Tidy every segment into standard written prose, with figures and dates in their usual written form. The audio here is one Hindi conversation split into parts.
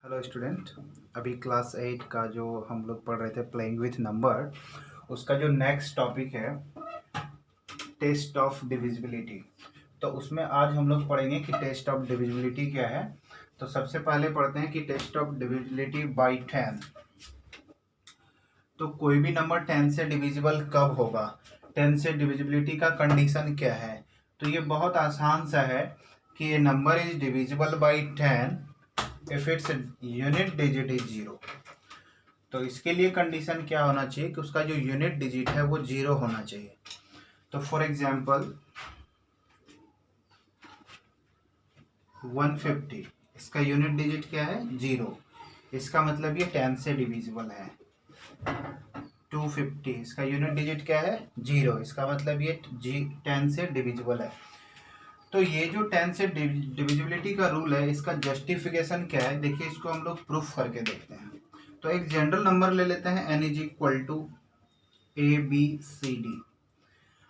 Hello student. अभी क्लास 8 का जो हम लोग पढ़ रहे थे प्लेइंग विथ नंबर, उसका जो नेक्स्ट टॉपिक है टेस्ट ऑफ डिविजिबिलिटी। तो उसमें आज हम लोग पढ़ेंगे कि टेस्ट ऑफ डिविजिबिलिटी क्या है। तो सबसे पहले पढ़ते हैं कि टेस्ट ऑफ डिविजिबिलिटी बाय 10। तो कोई भी नंबर 10 से डिविजिबल कब होगा, 10 से डिविजिबिलिटी का कंडीशन क्या है। तो ये बहुत आसान सा है कि ये number is divisible by 10 if it's unit digit is 0। तो इसके लिए कंडीशन क्या होना चाहिए कि उसका जो यूनिट डिजिट है वो 0 होना चाहिए। तो फॉर एग्जांपल 150, इसका यूनिट डिजिट क्या है 0, इसका मतलब ये 10 से डिविजिबल है। 250, इसका यूनिट डिजिट क्या है 0, इसका मतलब ये 10 से डिविजिबल है। तो ये जो 10 से डिविजिबिलिटी का रूल है, इसका जस्टिफिकेशन क्या है, देखिए इसको हम लोग प्रूफ करके देखते हैं। तो एक जनरल नंबर ले लेते हैं n is equal to ABCD।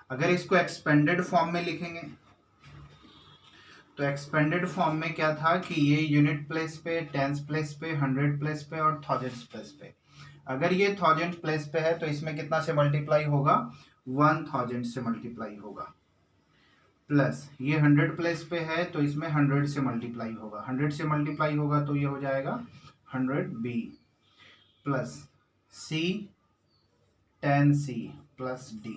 अगर इसको एक्सपेंडेड फॉर्म में लिखेंगे तो एक्सपेंडेड फॉर्म में क्या था कि ये यूनिट प्लेस पे, टेंस प्लेस पे, 100 प्लेस पे और थाउजेंड्स प्लेस पे। अगर ये 1000 प्लेस पे है तो इसमें कितना से मल्टीप्लाई होगा, 1000 से मल्टीप्लाई होगा। प्लस ये 100 प्लेस पे है तो इसमें 100 से मल्टीप्लाई होगा, 100 से मल्टीप्लाई होगा तो ये हो जाएगा 100B plus C 10C plus D।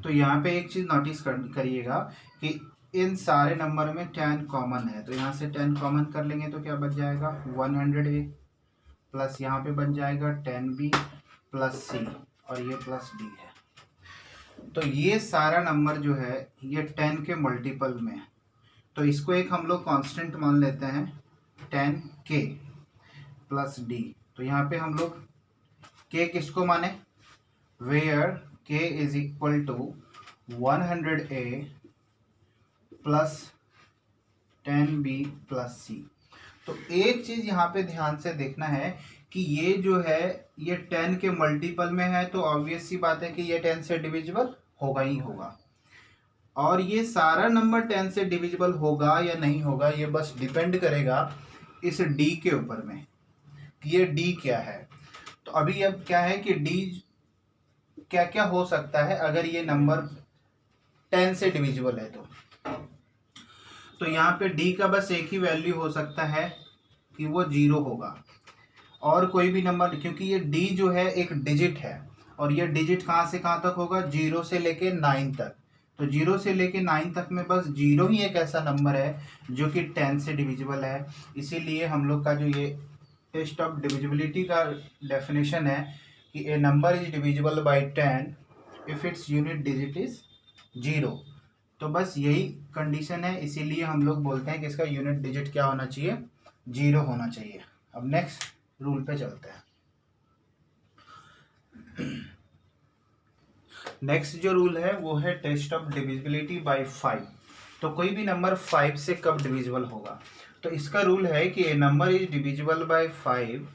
तो यहाँ पे एक चीज नोटिस करिएगा कि इन सारे नंबर में 10 कॉमन है, तो यहाँ से 10 कॉमन कर लेंगे तो क्या बच जाएगा 100A प्लस यहाँ पे बन जाएगा 10B प्लस C और ये प्लस D है। तो ये सारा नंबर जो है ये 10 के मल्टीपल में है, तो इसको एक हम लोग कांस्टेंट मान लेते हैं 10K प्लस D। तो यहाँ पे हम लोग K किसको माने, where K is equal to 100A plus 10B plus C। तो एक चीज यहाँ पे ध्यान से देखना है कि ये जो है ये 10 के मल्टीपल में है, तो ऑब्वियस सी बात है कि ये 10 से डिविजिबल होगा ही होगा। और ये सारा नंबर 10 से डिविजिबल होगा या नहीं होगा ये बस डिपेंड करेगा इस D के ऊपर में कि ये D क्या है। तो अभी अब क्या है कि D क्या क्या हो सकता है अगर ये नंबर 10 से डिविजिबल है। तो यहाँ पे D का बस एक ही वैल्यू हो सकता है कि वो 0 होगा, और कोई भी नंबर, क्योंकि ये D जो है एक डिजिट है और ये डिजिट कहाँ से कहाँ तक होगा, 0 से लेके 9 तक। तो 0 से लेके 9 तक में बस 0 ही एक ऐसा नंबर है जो कि 10 से डिविजिबल है। इसीलिए हम लोग का जो ये टेस्ट ऑफ डिविजिबिलिटी का डेफिनेशन है कि a number is divisible by 10 if it's unit digit is 0। तो बस यही कंडीशन है, इसीलिए हम लोग बोलते हैं कि इसका यूनिट डिजिट क्या होना चाहिए, 0 होना चाहिए। अब नेक्स्ट रूल पे चलते हैं। नेक्स्ट जो रूल है वो है टेस्ट ऑफ डिविजिबिलिटी बाय 5। तो कोई भी नंबर 5 से कब डिविजिबल होगा, तो इसका रूल है कि a number is divisible by 5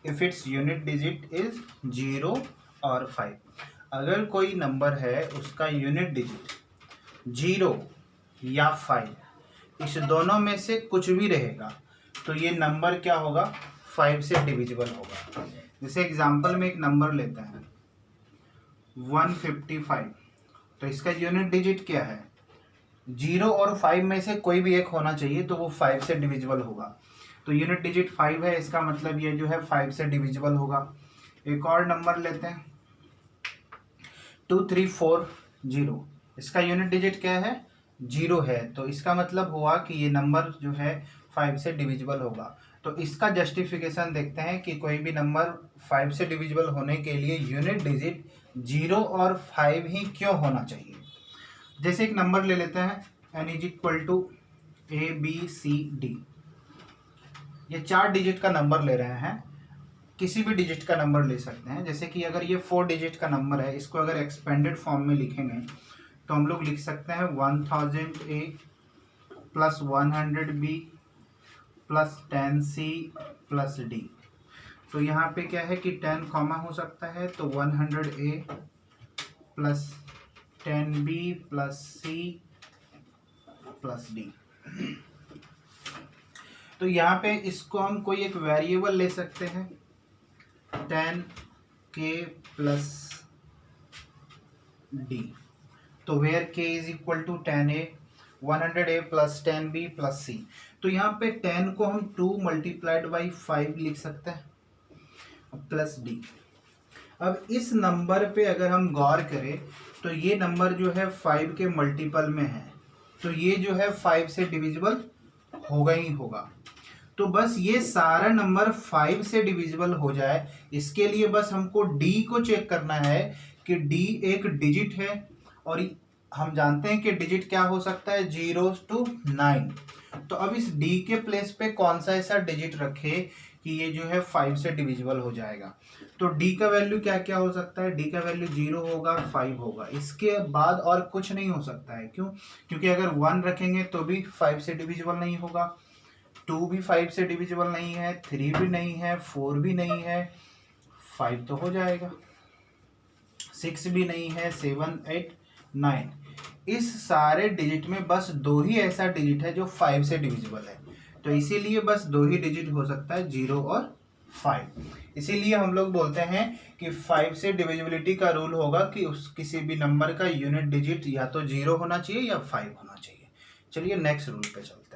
if it's unit digit is 0 और 5। अगर कोई नंबर है उसका यूनिट डिजिट 0 या 5, इस दोनों में से कुछ भी रहेगा तो ये नंबर क्या होगा, 5 से डिविजिबल होगा। जैसे एग्जांपल में एक नंबर लेते हैं 155, तो इसका यूनिट डिजिट क्या है 0 और 5 में से कोई भी एक होना चाहिए, तो वो 5 से डिविजिबल होगा। तो यूनिट डिजिट 5 है, इसका मतलब ये जो है 5 से डिविजिबल होगा। एक और नंबर लेते हैं 2340, इसका यूनिट डिजिट क्या है 0 है, तो इसका मतलब हुआ कि ये नंबर जो है 5 से डिविजिबल होगा। तो इसका जस्टिफिकेशन देखते हैं कि कोई भी नंबर 5 से डिविजिबल होने के लिए यूनिट डिजिट 0 और 5 ही क्यों होना चाहिए। जैसे एक नंबर ले लेते हैं n is equal to ABCD। ये 4 डिजिट का नंबर ले रहे हैं, किसी भी डिजिट का नंबर ले सकते हैं। जैसे कि अगर ये 4 डिजिट का नंबर है, इसको अगर एक्सपेंडेड फॉर्म में लिखेंगे तो हम लोग लिख सकते हैं 1000A plus 100B plus 10C plus D। तो यहाँ पे क्या है कि 10 कॉमा हो सकता है, तो 100A plus 10B plus C plus D। तो यहाँ पे इसको हम कोई एक वेरिएबल ले सकते हैं 10k प्लस d। तो where k is equal to 10a 100a plus 10b plus c। तो यहाँ पे 10 को हम 2 मल्टीप्लाइड बाई 5 लिख सकते हैं प्लस d। अब इस नंबर पे अगर हम गौर करें तो ये नंबर जो है 5 के मल्टीपल में है, तो ये जो है 5 से डिविजिबल होगा ही होगा। तो बस ये सारा नंबर 5 से डिविजिबल हो जाए, इसके लिए बस हमको d को चेक करना है कि d एक डिजिट है, और हम जानते हैं कि डिजिट क्या हो सकता है 0 to 9। तो अब इस d के प्लेस पे कौन सा ऐसा डिजिट रखे कि ये जो है 5 से डिविजिबल हो जाएगा। तो d का वैल्यू क्या क्या हो सकता है, d का वैल्यू 0 होगा, 5 होगा, इसके बाद और कुछ नहीं हो सकता है। क्यों? क्योंकि अगर 1 रखेंगे तो भी 5 से डिविजिबल नहीं होगा, 2 भी 5 से डिविजिबल नहीं है, 3 भी नहीं है, 4 भी नहीं है, 5 तो हो जाएगा, 6 भी नहीं है, 7 8 9। इस सारे डिजिट में बस 2 ही ऐसा डिजिट है जो 5 से डिविजिबल है, तो इसीलिए बस 2 ही डिजिट हो सकता है 0 और 5। इसीलिए हम लोग बोलते हैं कि 5 से डिविजिबिलिटी का रूल होगा कि उस किसी भी नंबर का यूनिट डिजिट या तो 0 होना चाहिए या 5 होना चाहिए। चलिए नेक्स्ट रूल पे चलते हैं।